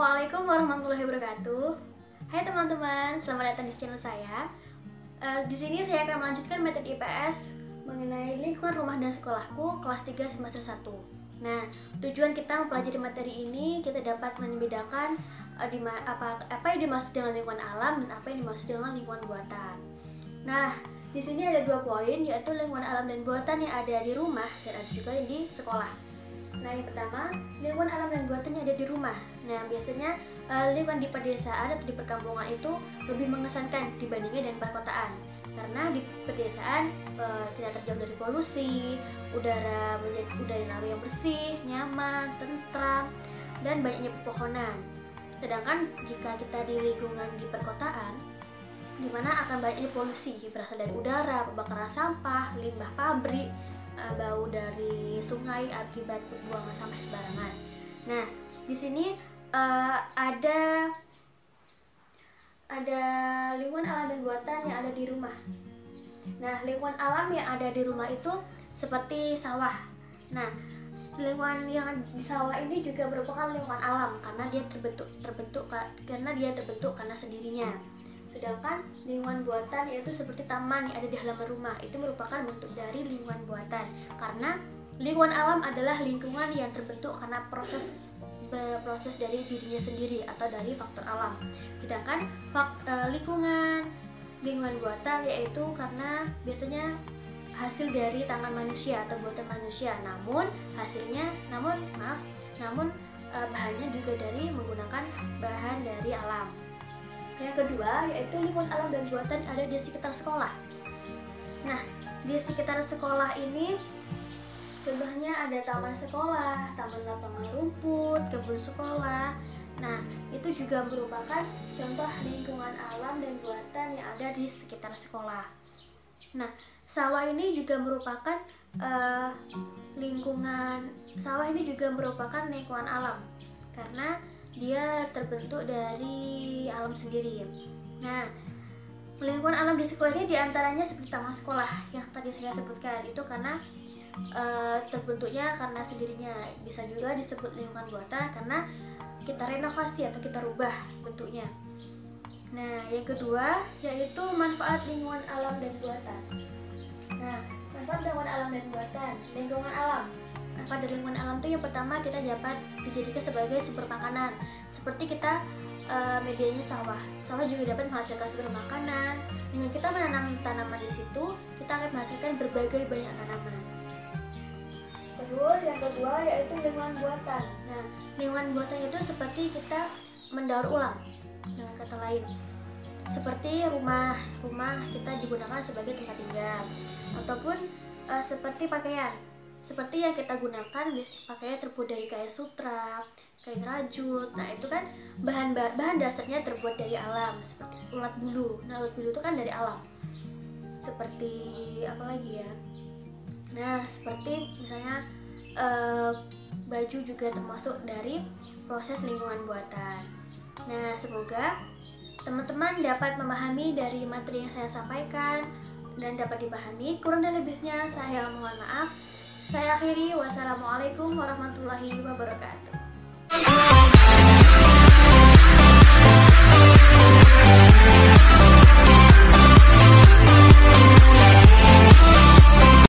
Assalamualaikum warahmatullahi wabarakatuh. Hai teman-teman, selamat datang di channel saya. Di sini saya akan melanjutkan materi IPS mengenai lingkungan rumah dan sekolahku kelas 3 semester 1. Nah, tujuan kita mempelajari materi ini kita dapat membedakan apa yang dimaksud dengan lingkungan alam dan apa yang dimaksud dengan lingkungan buatan. Nah, di sini ada 2 poin, yaitu lingkungan alam dan buatan yang ada di rumah dan ada juga yang di sekolah. Nah, yang pertama, lingkungan alam dan buatan yang ada di rumah. Nah, biasanya lingkungan di pedesaan atau di perkampungan itu lebih mengesankan dibandingkan dengan perkotaan. Karena di pedesaan kita terjauh dari polusi, udara yang bersih, nyaman, tentram, dan banyaknya pepohonan. Sedangkan jika kita di lingkungan di perkotaan, di mana akan banyaknya polusi berasal dari udara, pembakaran sampah, limbah pabrik, bau dari sungai akibat pembuangan sampah sembarangan. Nah, di sini ada lingkungan alam dan buatan yang ada di rumah. Nah, lingkungan alam yang ada di rumah itu seperti sawah. Nah, lingkungan yang di sawah ini juga merupakan lingkungan alam karena dia terbentuk karena sendirinya. Sedangkan lingkungan buatan yaitu seperti taman yang ada di halaman rumah, itu merupakan bentuk dari lingkungan buatan. Karena lingkungan alam adalah lingkungan yang terbentuk karena proses dari dirinya sendiri atau dari faktor alam. Sedangkan lingkungan buatan yaitu karena biasanya hasil dari tangan manusia atau buatan manusia. Namun bahannya juga dari menggunakan bahan dari alam. Yang kedua yaitu lingkungan alam dan buatan ada di sekitar sekolah. Nah, di sekitar sekolah ini contohnya ada taman sekolah, taman lapangan rumput, kebun sekolah. Nah, itu juga merupakan contoh lingkungan alam dan buatan yang ada di sekitar sekolah. Nah, sawah ini juga merupakan lingkungan alam karena dia terbentuk dari alam sendiri. Nah, lingkungan alam di sekolah ini diantaranya seperti taman sekolah yang tadi saya sebutkan, itu karena terbentuknya karena sendirinya. Bisa juga disebut lingkungan buatan karena kita renovasi atau kita rubah bentuknya. Nah, yang kedua yaitu manfaat lingkungan alam dan buatan. Nah, manfaat lingkungan alam dan buatan. Lingkungan alam, manfaat dari lingkungan alam itu yang pertama kita dapat dijadikan sebagai sumber makanan. Seperti kita medianya sawah juga dapat menghasilkan sumber makanan. Dengan kita menanam tanaman di situ, kita akan menghasilkan berbagai banyak tanaman. Terus yang kedua yaitu lingkungan buatan. Nah, lingkungan buatan itu seperti kita mendaur ulang, dengan kata lain. Seperti rumah kita digunakan sebagai tempat tinggal, ataupun seperti pakaian. Seperti yang kita gunakan, pakaian terbuat dari kain sutra, kain rajut. Nah, itu kan bahan dasarnya terbuat dari alam, seperti ulat bulu. Nah, ulat bulu itu kan dari alam. Seperti apa lagi ya? Nah, seperti misalnya baju juga termasuk dari proses lingkungan buatan. Nah, semoga teman-teman dapat memahami dari materi yang saya sampaikan dan dapat dipahami. Kurang dan lebihnya saya mohon maaf. Saya akhiri, wassalamualaikum warahmatullahi wabarakatuh.